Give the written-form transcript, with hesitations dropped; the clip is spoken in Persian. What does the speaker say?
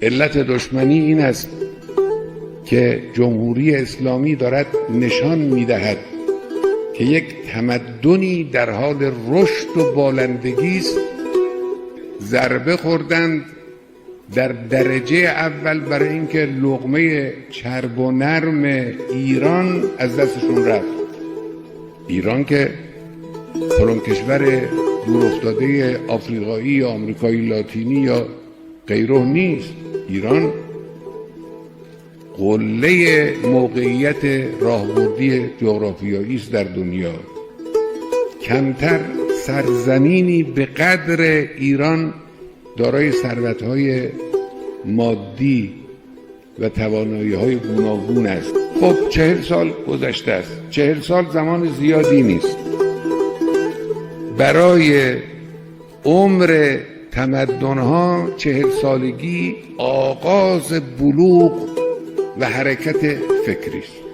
علت دشمنی این است که جمهوری اسلامی دارد نشان می‌دهد که یک تمدنی در حال رشد و بالندگی است. ضربه خوردند در درجه اول برای اینکه لقمه چرب و نرم ایران از دستشون رفت. ایران که فلان کشور دورافتاده آفریقایی یا آمریکایی لاتینی یا غیره نیست. ایران قله موقعیت راهبردی جغرافیایی است در دنیا. کمتر سرزمینی به قدر ایران دارای ثروت‌های مادی و توانایی‌های گوناگون است. خب 40 سال گذشته است. 40 سال زمان زیادی نیست. برای عمر تمدن‌ها 40 سالگی آغاز بلوغ و حرکت فکری است.